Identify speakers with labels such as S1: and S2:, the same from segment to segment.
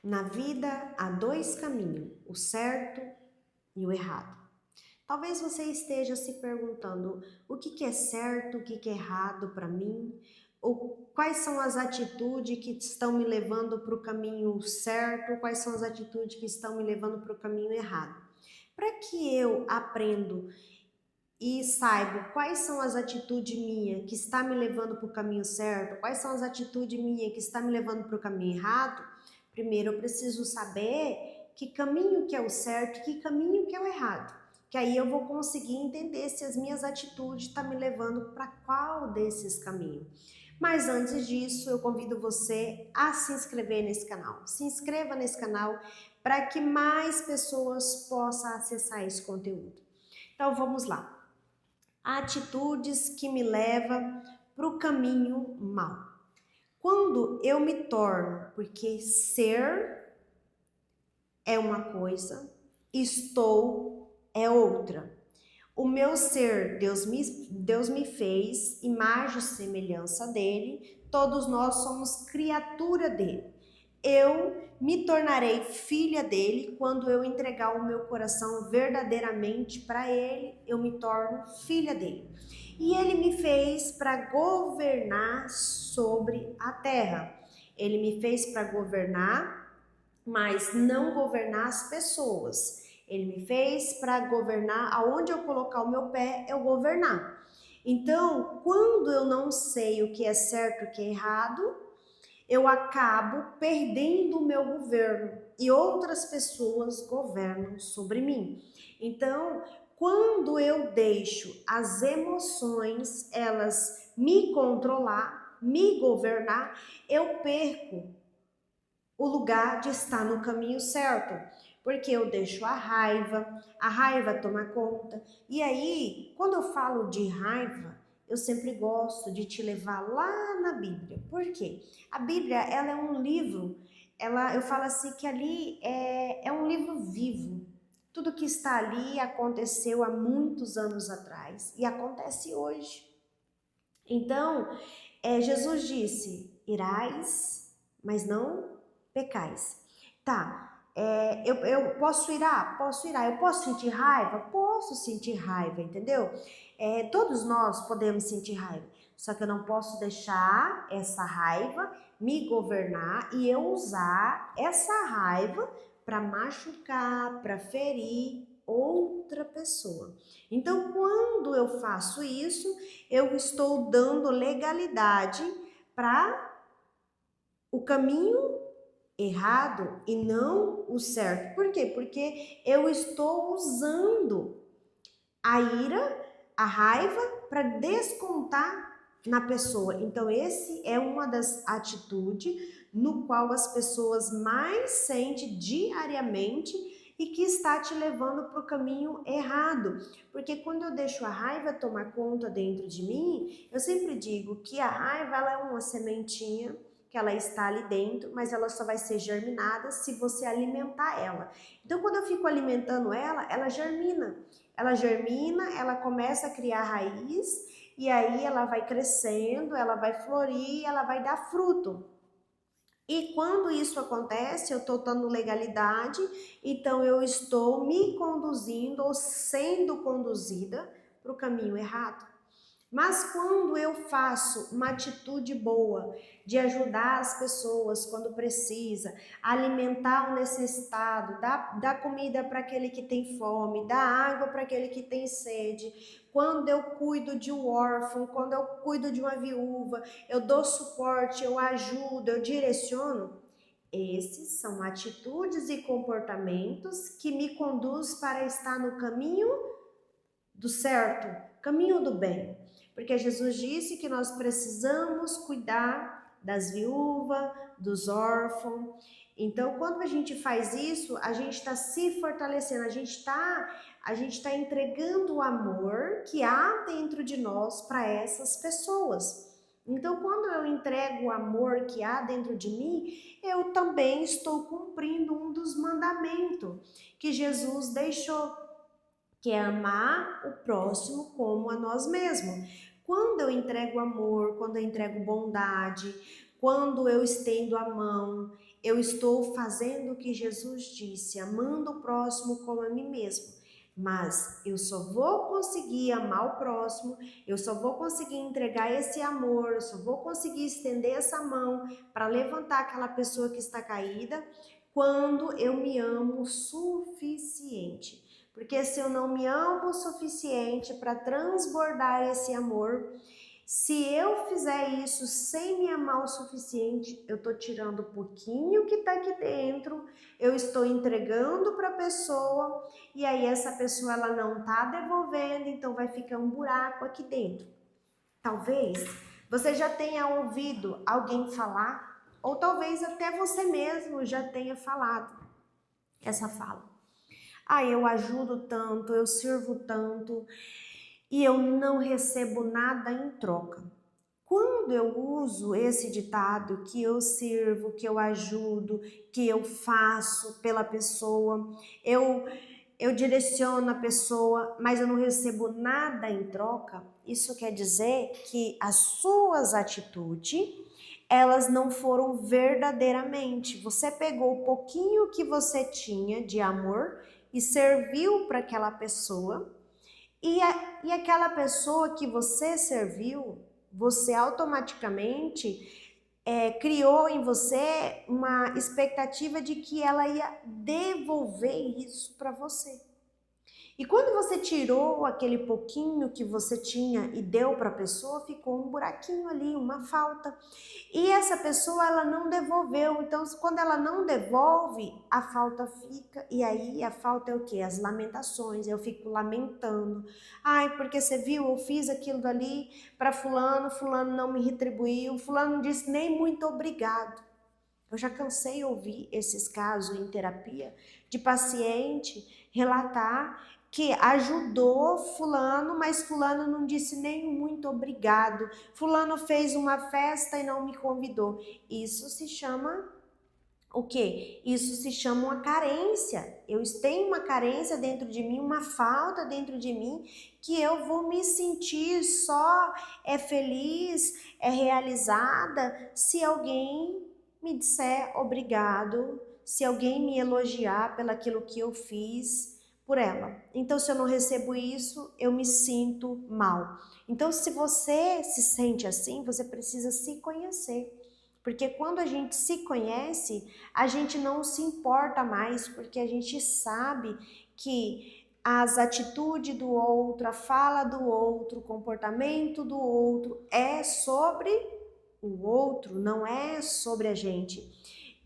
S1: Na vida há dois caminhos, o certo e o errado. Talvez você esteja se perguntando o que é certo, o que é errado para mim, ou quais são as atitudes que estão me levando para o caminho certo, quais são as atitudes que estão me levando para o caminho errado. Para que eu aprenda e saiba quais são as atitudes minhas que está me levando para o caminho certo, quais são as atitudes minhas que está me levando para o caminho errado, primeiro eu preciso saber que caminho que é o certo, que caminho que é o errado. Que aí eu vou conseguir entender se as minhas atitudes estão me levando para qual desses caminhos. Mas antes disso, eu convido você a se inscrever nesse canal. Se inscreva nesse canal para que mais pessoas possam acessar esse conteúdo. Então vamos lá. Atitudes que me levam para o caminho mau. Quando eu me torno, porque ser é uma coisa, estou é outra. O meu ser, Deus me fez, imagem e semelhança dele, todos nós somos criatura dele. Eu me tornarei filha dele quando eu entregar o meu coração verdadeiramente para ele, eu me torno filha dele. E ele me fez para governar sobre a terra. Ele me fez para governar, mas não governar as pessoas. Ele me fez para governar aonde eu colocar o meu pé, eu governar. Então, quando eu não sei o que é certo e o que é errado, eu acabo perdendo o meu governo e outras pessoas governam sobre mim. Então, quando eu deixo as emoções elas me controlar, me governar, eu perco o lugar de estar no caminho certo, porque eu deixo a raiva toma conta. E aí, quando eu falo de raiva, eu sempre gosto de te levar lá na Bíblia. Por quê? A Bíblia, ela é um livro, eu falo assim que ali é um livro vivo. Tudo que está ali aconteceu há muitos anos atrás e acontece hoje. Então, Jesus disse: irais, mas não pecais. Tá, eu posso irar? Posso irar. Eu posso sentir raiva? Posso sentir raiva, entendeu? Todos nós podemos sentir raiva, só que eu não posso deixar essa raiva me governar e eu usar essa raiva para machucar, para ferir outra pessoa. Então, quando eu faço isso, eu estou dando legalidade para o caminho errado e não o certo. Por quê? Porque eu estou usando a ira, a raiva para descontar na pessoa. Então esse é uma das atitudes no qual as pessoas mais sentem diariamente e que está te levando para o caminho errado. Porque quando eu deixo a raiva tomar conta dentro de mim, eu sempre digo que a raiva ela é uma sementinha que ela está ali dentro, mas ela só vai ser germinada se você alimentar ela. Então quando eu fico alimentando ela, ela germina. Ela germina, ela começa a criar raiz e aí ela vai crescendo, ela vai florir, ela vai dar fruto. E quando isso acontece, eu estou dando legalidade, então eu estou me conduzindo ou sendo conduzida para o caminho errado. Mas quando eu faço uma atitude boa de ajudar as pessoas quando precisa, alimentar o necessitado, dar comida para aquele que tem fome, dar água para aquele que tem sede, quando eu cuido de um órfão, quando eu cuido de uma viúva, eu dou suporte, eu ajudo, eu direciono, esses são atitudes e comportamentos que me conduz para estar no caminho do certo, caminho do bem. Porque Jesus disse que nós precisamos cuidar das viúvas, dos órfãos. Então, quando a gente faz isso, a gente está se fortalecendo, a gente está entregando o amor que há dentro de nós para essas pessoas. Então, quando eu entrego o amor que há dentro de mim, eu também estou cumprindo um dos mandamentos que Jesus deixou, que é amar o próximo como a nós mesmos. Quando eu entrego amor, quando eu entrego bondade, quando eu estendo a mão, eu estou fazendo o que Jesus disse, amando o próximo como a mim mesmo. Mas eu só vou conseguir amar o próximo, eu só vou conseguir entregar esse amor, eu só vou conseguir estender essa mão para levantar aquela pessoa que está caída quando eu me amo o suficiente. Porque se eu não me amo o suficiente para transbordar esse amor, se eu fizer isso sem me amar o suficiente, eu estou tirando um pouquinho que está aqui dentro, eu estou entregando para a pessoa e aí essa pessoa ela não está devolvendo, então vai ficar um buraco aqui dentro. Talvez você já tenha ouvido alguém falar, ou talvez até você mesmo já tenha falado essa fala. Eu ajudo tanto, eu sirvo tanto e eu não recebo nada em troca. Quando eu uso esse ditado, que eu sirvo, que eu ajudo, que eu faço pela pessoa, eu direciono a pessoa, mas eu não recebo nada em troca, isso quer dizer que as suas atitudes, elas não foram verdadeiramente. Você pegou o pouquinho que você tinha de amor e serviu para aquela pessoa, e aquela pessoa que você serviu, você automaticamente criou em você uma expectativa de que ela ia devolver isso para você. E quando você tirou aquele pouquinho que você tinha e deu para a pessoa, ficou um buraquinho ali, uma falta. E essa pessoa, ela não devolveu. Então, quando ela não devolve, a falta fica. E aí, a falta é o quê? As lamentações. Eu fico lamentando. Porque você viu, eu fiz aquilo dali para fulano, fulano não me retribuiu, fulano não disse nem muito obrigado. Eu já cansei de ouvir esses casos em terapia de paciente relatar que ajudou fulano, mas fulano não disse nem muito obrigado. Fulano fez uma festa e não me convidou. Isso se chama o quê? Isso se chama uma carência. Eu tenho uma carência dentro de mim, uma falta dentro de mim, que eu vou me sentir só feliz, realizada, se alguém me disser obrigado, se alguém me elogiar pelaquilo que eu fiz por ela. Então, se eu não recebo isso, eu me sinto mal. Então, se você se sente assim, você precisa se conhecer. Porque quando a gente se conhece, a gente não se importa mais, porque a gente sabe que as atitudes do outro, a fala do outro, o comportamento do outro é sobre o outro, não é sobre a gente.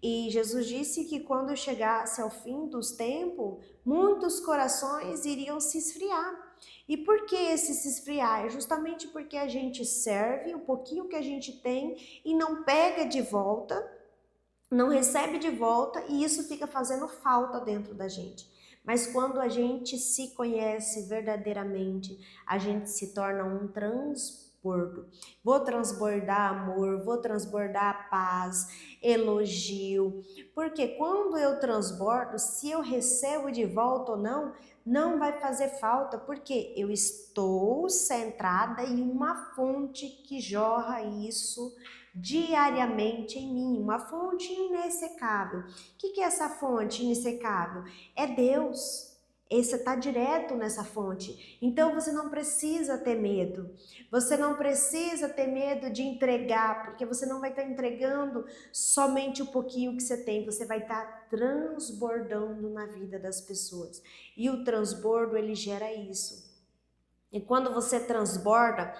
S1: E Jesus disse que quando chegasse ao fim dos tempos, muitos corações iriam se esfriar. E por que esse se esfriar? É justamente porque a gente serve o pouquinho que a gente tem e não pega de volta, não recebe de volta, e isso fica fazendo falta dentro da gente. Mas quando a gente se conhece verdadeiramente, a gente se torna um transbordo. Vou transbordar amor, vou transbordar paz, elogio. Porque quando eu transbordo, se eu recebo de volta ou não, não vai fazer falta, porque eu estou centrada em uma fonte que jorra isso diariamente em mim, uma fonte inessecável. O que é essa fonte inessecável? É Deus. Você está direto nessa fonte. Então você não precisa ter medo. Você não precisa ter medo de entregar, porque você não vai estar entregando somente o pouquinho que você tem. Você vai estar transbordando na vida das pessoas. E o transbordo, ele gera isso. E quando você transborda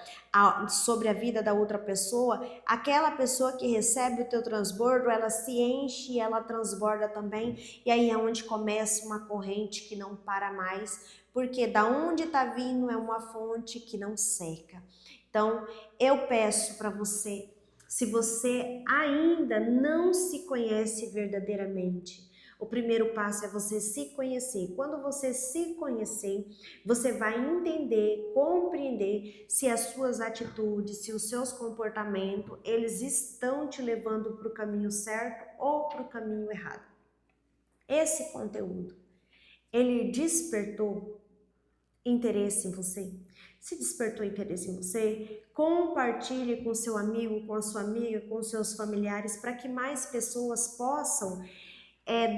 S1: sobre a vida da outra pessoa, aquela pessoa que recebe o teu transbordo, ela se enche e ela transborda também. E aí é onde começa uma corrente que não para mais, porque da onde está vindo é uma fonte que não seca. Então, eu peço para você, se você ainda não se conhece verdadeiramente, o primeiro passo é você se conhecer. Quando você se conhecer, você vai entender, compreender se as suas atitudes, se os seus comportamentos, eles estão te levando para o caminho certo ou para o caminho errado. Esse conteúdo, ele despertou interesse em você? Se despertou interesse em você, compartilhe com seu amigo, com a sua amiga, com seus familiares, para que mais pessoas possam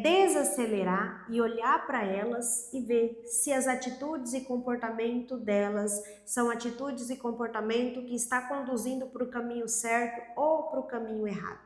S1: desacelerar e olhar para elas e ver se as atitudes e comportamento delas são atitudes e comportamento que está conduzindo para o caminho certo ou para o caminho errado.